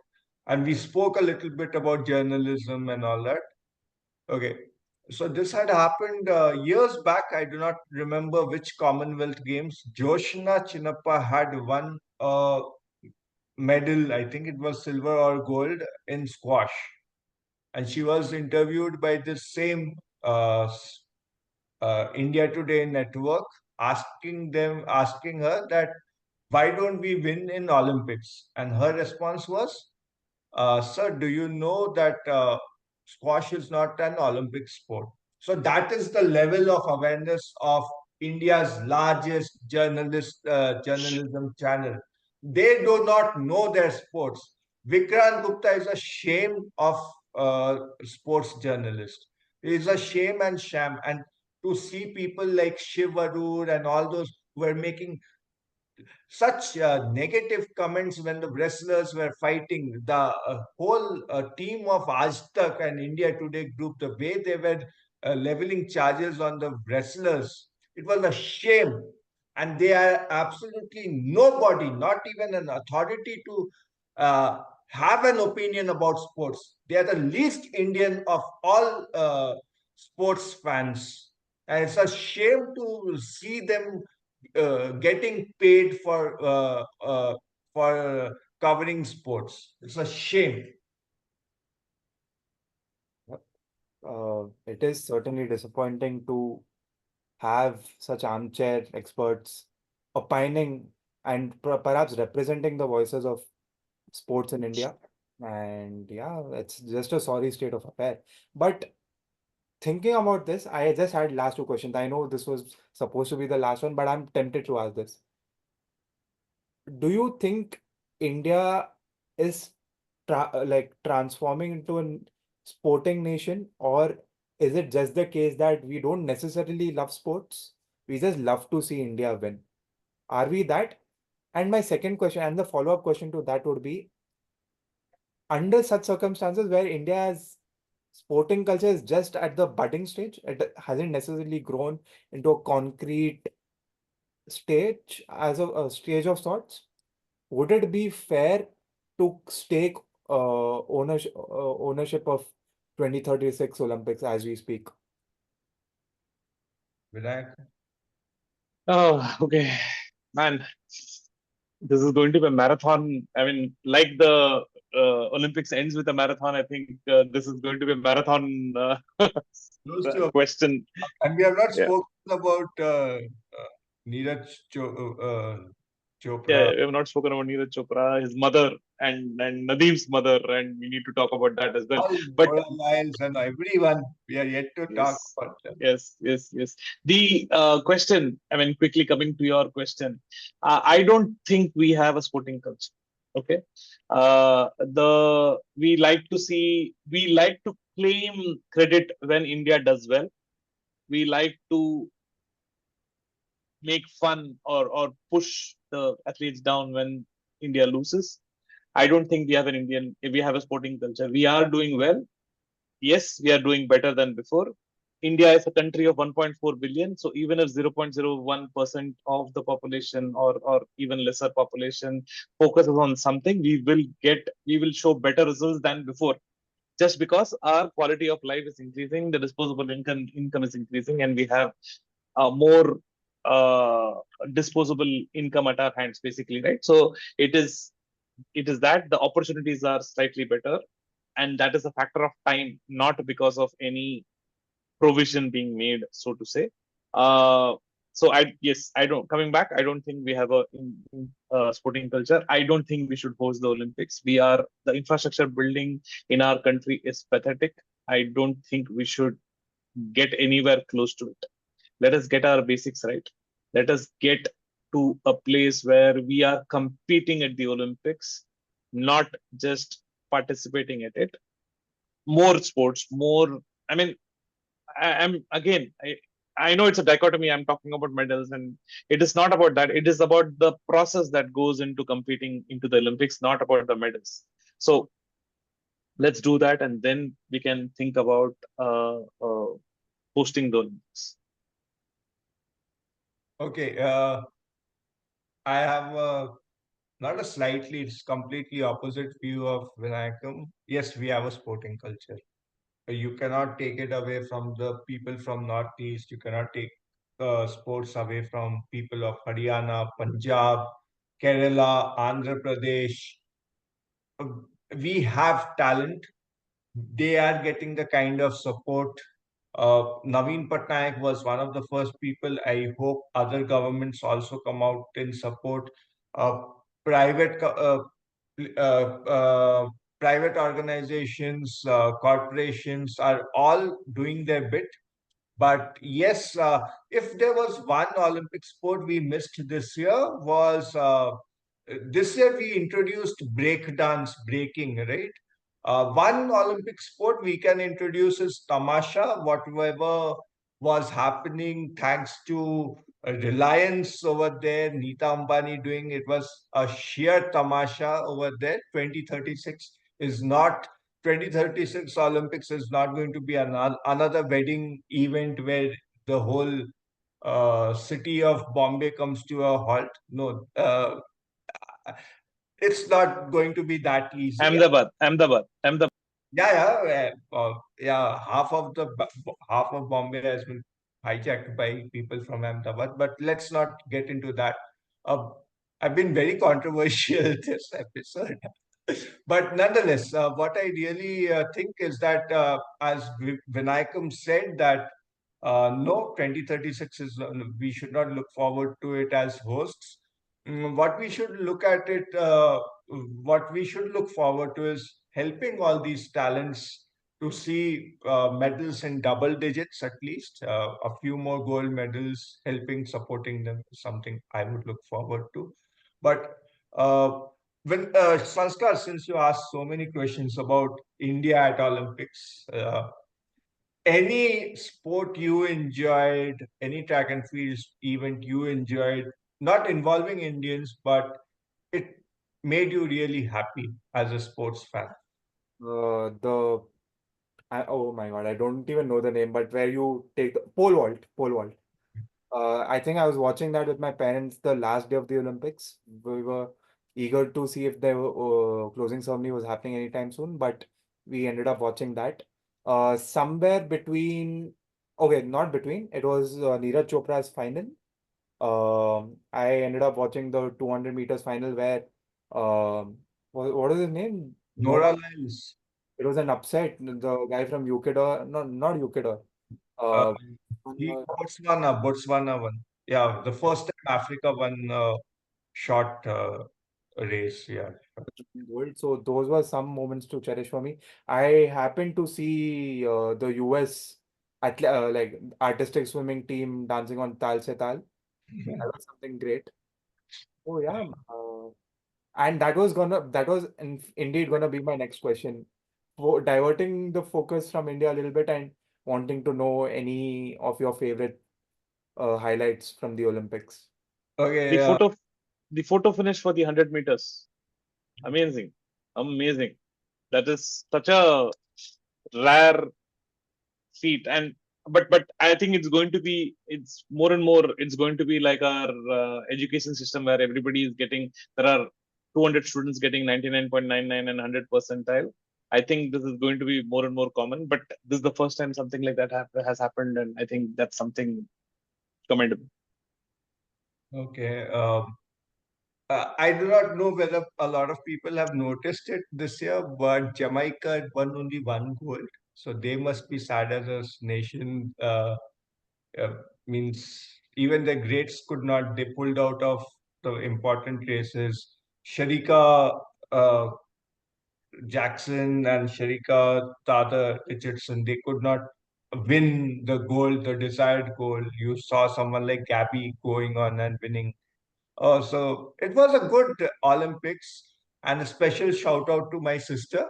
Speaker 3: and we spoke a little bit about journalism and all that. Okay, so this had happened years back. I do not remember which Commonwealth Games. Joshna Chinnappa had won a medal. I think it was silver or gold in squash, and she was interviewed by this same India Today network, asking her that why don't we win in Olympics? And her response was, "Sir, do you know that squash is not an Olympic sport?" So that is the level of awareness of India's largest journalism channel. They do not know their sports. Vikrant Gupta is a shame of sports journalist. It is a shame and sham. And to see people like Shiv Arur and all those who were making such negative comments when the wrestlers were fighting. The whole team of Aztak and India Today group, the way they were leveling charges on the wrestlers, it was a shame. And they are absolutely nobody, not even an authority to have an opinion about sports. They are the least Indian of all sports fans. And it's a shame to see them getting paid for covering sports. It's a shame.
Speaker 1: It is certainly disappointing to have such armchair experts opining and perhaps representing the voices of sports in India. And yeah, it's just a sorry state of affair. But thinking about this, I just had last two questions. I know this was supposed to be the last one, but I'm tempted to ask this. Do you think India is transforming into a sporting nation, or is it just the case that we don't necessarily love sports? We just love to see India win. Are we that? And my second question, and the follow-up question to that would be, under such circumstances where India's sporting culture is just at the budding stage, it hasn't necessarily grown into a concrete stage as a stage of sorts, would it be fair to stake ownership of 2036 Olympics as we speak?
Speaker 3: Vinayak?
Speaker 2: Oh, okay. Man, this is going to be a marathon. I mean, like the Olympics ends with a marathon, I think this is going to be a marathon
Speaker 3: Close to
Speaker 2: question.
Speaker 3: and we have not
Speaker 2: Yeah.
Speaker 3: spoken about Neeraj
Speaker 2: Yeah,
Speaker 3: Chopra.
Speaker 2: we have not spoken about Neeraj Chopra, his mother, and Nadeem's mother, and we need to talk about that as well.
Speaker 3: All
Speaker 2: But
Speaker 3: Nora Lyles and everyone. We are yet to talk
Speaker 2: yes,
Speaker 3: about them.
Speaker 2: yes. The question, I mean, quickly coming to your question, I don't think we have a sporting culture. Okay, we like to claim credit when India does well. We like to make fun or push the athletes down when India loses. I don't think we have a sporting culture. We are doing well. Yes, we are doing better than before. India is a country of 1.4 billion. So even if 0.01% of the population or even lesser population focuses on something, we will show better results than before. Just because our quality of life is increasing, the disposable income is increasing, and we have more uh, disposable income at our hands, basically, right? So it is that the opportunities are slightly better, and that is a factor of time, not because of any provision being made, so to say. Uh, so I don't coming back. I don't think we have a sporting culture. I don't think we should host the Olympics. The infrastructure building in our country is pathetic. I don't think we should get anywhere close to it. Let us get our basics right. Let us get to a place where we are competing at the Olympics, not just participating at it. More sports, more. I mean, I'm again. I know it's a dichotomy. I'm talking about medals, and it is not about that. It is about the process that goes into competing into the Olympics, not about the medals. So let's do that, and then we can think about hosting the Olympics.
Speaker 3: Okay, I have not a slightly, it's completely opposite view of Vinayakam. Yes, we have a sporting culture. You cannot take it away from the people from Northeast. You cannot take sports away from people of Haryana, Punjab, Kerala, Andhra Pradesh. Uh, We have talent. They are getting the kind of support. Naveen Patnaik was one of the first people. I hope other governments also come out in support. Uh, private co- uh, uh, private organizations, corporations are all doing their bit. But yes, if there was one Olympic sport we missed this year was this year we introduced break dance, breaking, right? One Olympic sport we can introduce is tamasha, whatever was happening thanks to Reliance over there, Nita Ambani doing it was a sheer tamasha over there. 2036 is not 2036 Olympics is not going to be another wedding event where the whole city of Bombay comes to a halt. No, it's not going to be that easy.
Speaker 2: Ahmedabad.
Speaker 3: Yeah. Half of Bombay has been hijacked by people from Ahmedabad, but let's not get into that. Uh, I've been very controversial this episode, but nonetheless, what I really think is that, as Vinayakam said, that no, 2036 is we should not look forward to it as hosts. What we should look at it, what we should look forward to is helping all these talents to see medals in double digits at least, a few more gold medals, helping, supporting them is something I would look forward to. But uh, when Sanskar, since you asked so many questions about India at Olympics, any sport you enjoyed, any track and field event you enjoyed, not involving Indians, but it made you really happy as a sports fan?
Speaker 1: The oh my God, I don't even know the name, but where you take the pole vault. I think I was watching that with my parents the last day of the Olympics. We were eager to see if the closing ceremony was happening anytime soon, but we ended up watching that. Somewhere between, okay, not between, it was Neeraj Chopra's final. I ended up watching the 200 meters final where, what is his name?
Speaker 3: Nora Lyles.
Speaker 1: It was an upset. The guy from Ecuador, no, not Ecuador.
Speaker 3: Uh,
Speaker 1: Uh, one,
Speaker 3: Botswana won. Yeah, the first time Africa won short race. Yeah.
Speaker 1: gold. So those were some moments to cherish for me. I happened to see the US like artistic swimming team dancing on Tal Se Tal. That was something great. Oh yeah. And that was indeed gonna be my next question. Diverting the focus from India a little bit and wanting to know any of your favorite highlights from the Olympics.
Speaker 2: The
Speaker 3: Okay.
Speaker 2: photo, the photo finish for the 100 meters, amazing. That is such a rare feat, and but I think it's more and more. It's going to be like our education system where everybody is getting. There are 200 students getting 99.99 and 100 percentile. I think this is going to be more and more common, but this is the first time something like that has happened, and I think that's something commendable.
Speaker 3: Okay. I do not know whether a lot of people have noticed it this year, but Jamaica had won only one gold. So they must be sad as a nation. Uh, Means even the greats could not, they pulled out of the important races. Sharika Jackson and Sharika Tada Richardson, they could not win the gold, the desired goal. You saw someone like Gabby going on and winning. So it was a good Olympics, and a special shout out to my sister,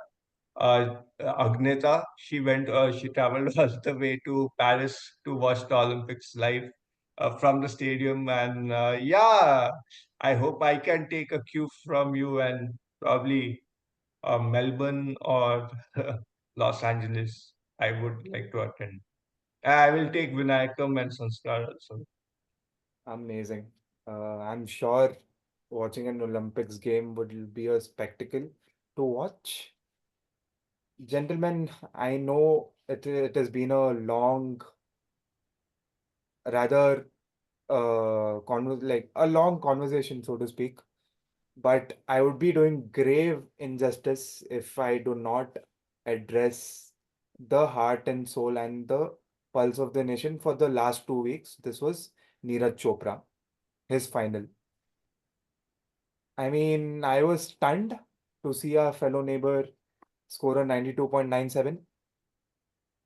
Speaker 3: Agneta. She traveled all the way to Paris to watch the Olympics live from the stadium. And yeah, I hope I can take a cue from you and probably Melbourne or Los Angeles. I would like to attend. I will take Vinayakam and Sanskar also.
Speaker 1: Amazing. I'm sure watching an Olympics game would be a spectacle to watch. Gentlemen, I know it has been a long, rather like a long conversation, so to speak. But I would be doing grave injustice if I do not address the heart and soul and the pulse of the nation for the last 2 weeks. This was Neeraj Chopra, his final. I mean, I was stunned to see a fellow neighbor score a 92.97.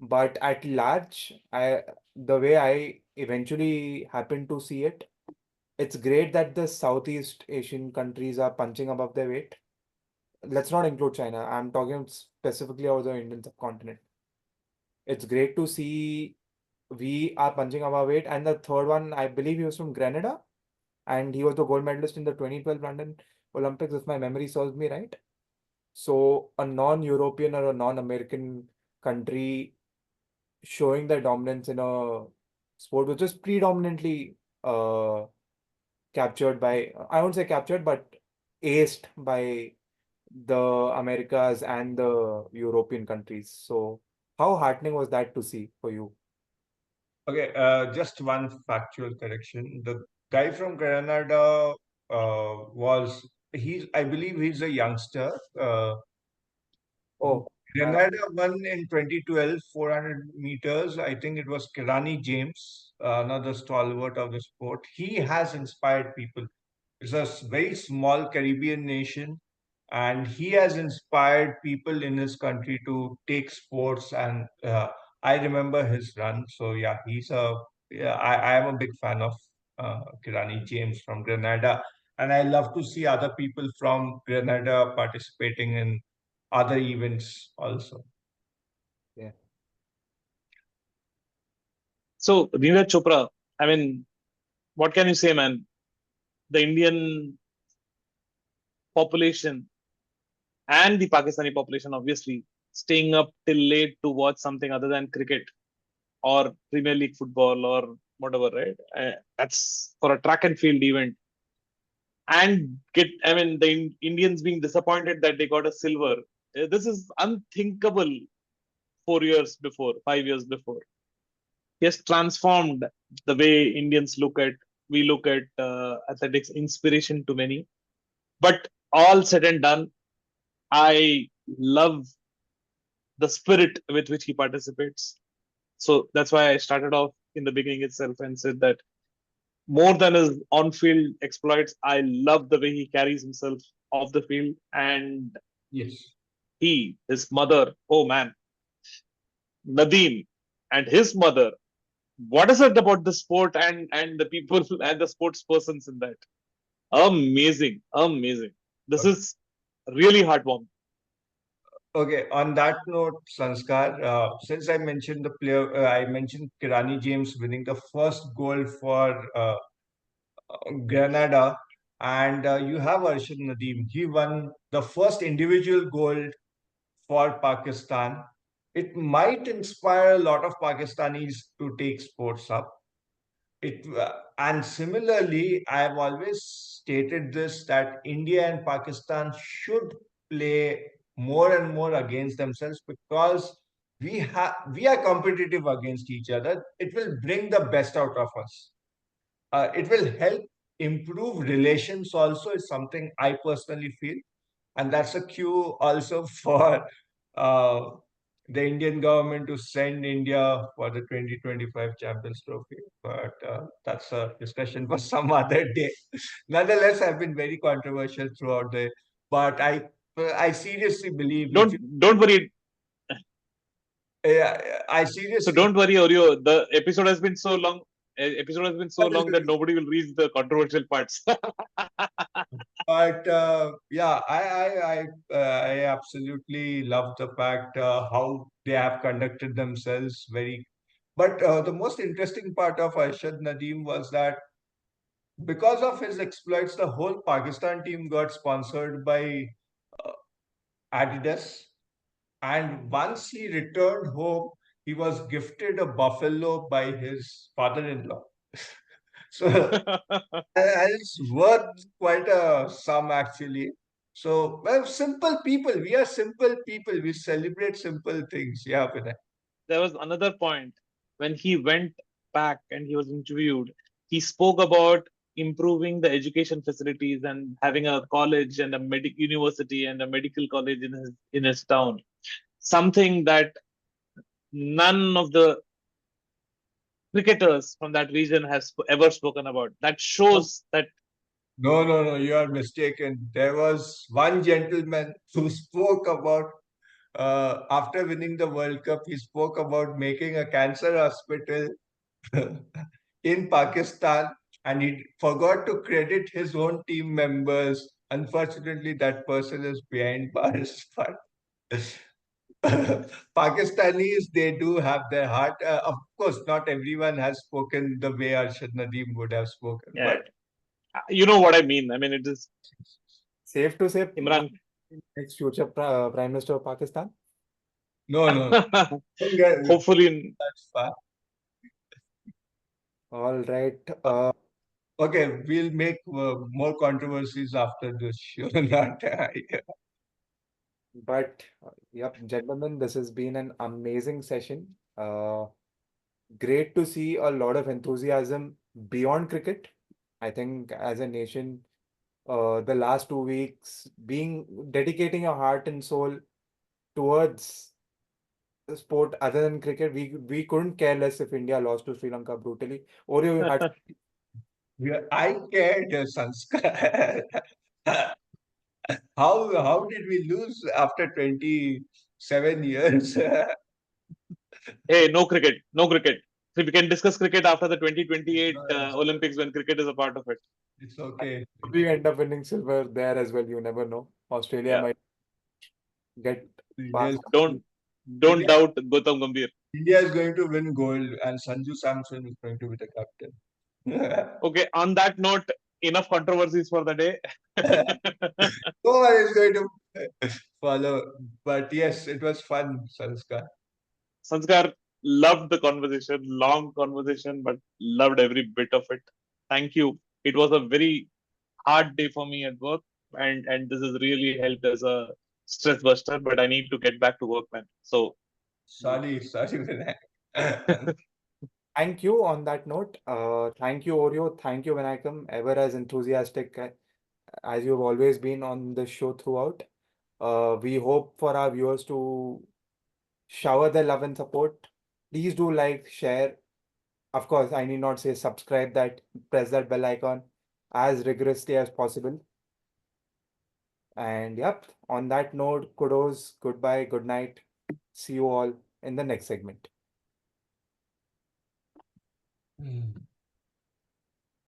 Speaker 1: But at large, the way I eventually happened to see it, It's great that the Southeast Asian countries are punching above their weight. Let's not include China. I'm talking specifically about the Indian subcontinent. It's great to see we are punching above weight. And the third one, I believe he was from Grenada, and he was the gold medalist in the 2012 London Olympics, if my memory serves me right. So a non-European or a non-American country showing their dominance in a sport which is predominantly captured by, I won't say captured, but aced by the Americas and the European countries. So how heartening was that to see for you?
Speaker 3: Okay, just one factual correction. The guy from Granada I believe he's a youngster.
Speaker 1: Oh,
Speaker 3: Grenada won in 2012, 400 meters. I think it was Kirani James, another stalwart of the sport. He has inspired people. It's a very small Caribbean nation, and he has inspired people in his country to take sports. And I remember his run. So yeah, I am a big fan of Kirani James from Grenada, and I love to see other people from Grenada participating in other events also.
Speaker 1: yeah.
Speaker 2: So Neeraj Chopra, I mean, what can you say, man? The Indian population and the Pakistani population, obviously, staying up till late to watch something other than cricket or Premier League football or whatever, right? That's for a track and field event. And I mean, the Indians being disappointed that they got a silver. This is unthinkable 4 years before, 5 years before. He has transformed the way we look at athletics, inspiration to many. But all said and done, I love the spirit with which he participates. So that's why I started off in the beginning itself and said that more than his on-field exploits, I love the way he carries himself off the field. And
Speaker 3: Yes.
Speaker 2: his mother, oh man, Nadeem, and his mother. What is it about the sport and the people and the sports persons in that? Amazing, amazing. This is really heartwarming.
Speaker 3: Okay, on that note, Sanskar, since I mentioned Kirani James winning the first gold for Granada, and you have Arshad Nadeem. He won the first individual gold for Pakistan. It might inspire a lot of Pakistanis to take sports up. And similarly, I have always stated this that India and Pakistan should play more and more against themselves because we are competitive against each other. It will bring the best out of us. It will help improve relations also is something I personally feel, and that's a cue also for uh, the Indian government to send India for the 2025 Champions Trophy. But that's a discussion for some other day. Nonetheless, I've been very controversial throughout the. But I seriously believe if you,
Speaker 2: Don't worry.
Speaker 3: I
Speaker 2: So
Speaker 3: seriously
Speaker 2: don't worry, Oreo. The episode has been so long. Episode has been so long that nobody will reach the controversial parts.
Speaker 3: But yeah, I absolutely love the fact how they have conducted themselves very. But the most interesting part of Arshad Nadeem was that because of his exploits, the whole Pakistan team got sponsored by uh, Adidas. And once he returned home, he was gifted a buffalo by his father-in-law. So and it's worth quite a sum actually. So, well, simple people. We are simple people. We celebrate simple things. Yeah, Vinay.
Speaker 2: There was another point when he went back and he was interviewed. He spoke about improving the education facilities and having a college and a university and a medical college in his town. Something that none of the cricketers from that region has ever spoken about. That shows that
Speaker 3: No, no, no, you are mistaken. There was one gentleman who spoke about, after winning the World Cup, he spoke about making a cancer hospital in Pakistan and he forgot to credit his own team members. Unfortunately, that person is behind bars. But Pakistanis, they do have their heart. Of course, not everyone has spoken the way Arshad Nadeem would have spoken,
Speaker 2: Yeah,
Speaker 3: but
Speaker 2: you know what I mean. I mean, it is
Speaker 1: Safe to say,
Speaker 2: Imran.
Speaker 1: next future Prime Minister of Pakistan.
Speaker 3: no, no, don't get
Speaker 2: Hopefully,
Speaker 3: that far.
Speaker 1: All right.
Speaker 3: Okay, we'll make more controversies after this show. Not,
Speaker 1: But yep, gentlemen, this has been an amazing session. Great to see a lot of enthusiasm beyond cricket. I think as a nation, the last 2 weeks being dedicating your heart and soul towards the sport other than cricket, we couldn't care less if India lost to Sri Lanka brutally. Or you had
Speaker 3: I cared, Sanskar. How did we lose after 27 years?
Speaker 2: hey, no cricket, no cricket. So we can discuss cricket after the 2028 Olympics when cricket is a part of it.
Speaker 3: It's okay.
Speaker 1: we end up winning silver there as well. You never know. Australia
Speaker 2: Yeah,
Speaker 1: might get
Speaker 3: India
Speaker 1: past.
Speaker 3: is,
Speaker 2: don't
Speaker 3: India,
Speaker 2: doubt Gautam Gambhir.
Speaker 3: India is going to win gold, and Sanju Samson is going to be the captain.
Speaker 2: Okay, on that note, enough controversies for the day.
Speaker 3: No one is going to follow. But yes, it was fun, Sanskar.
Speaker 2: Sanskar, loved the conversation, long conversation, but loved every bit of it. Thank you. It was a very hard day for me at work, and this has really helped as a stress buster. But I need to get back to work, man. So
Speaker 3: Sorry, Vinay.
Speaker 1: Thank you on that note. Thank you, Oreo. Thank you, Vinayakam. Ever as enthusiastic as you've always been on the show throughout. We hope for our viewers to shower their love and support. Please do like, share. Of course, I need not say subscribe that, press that bell icon as rigorously as possible. And yep, on that note, kudos, goodbye, good night. See you all in the next segment.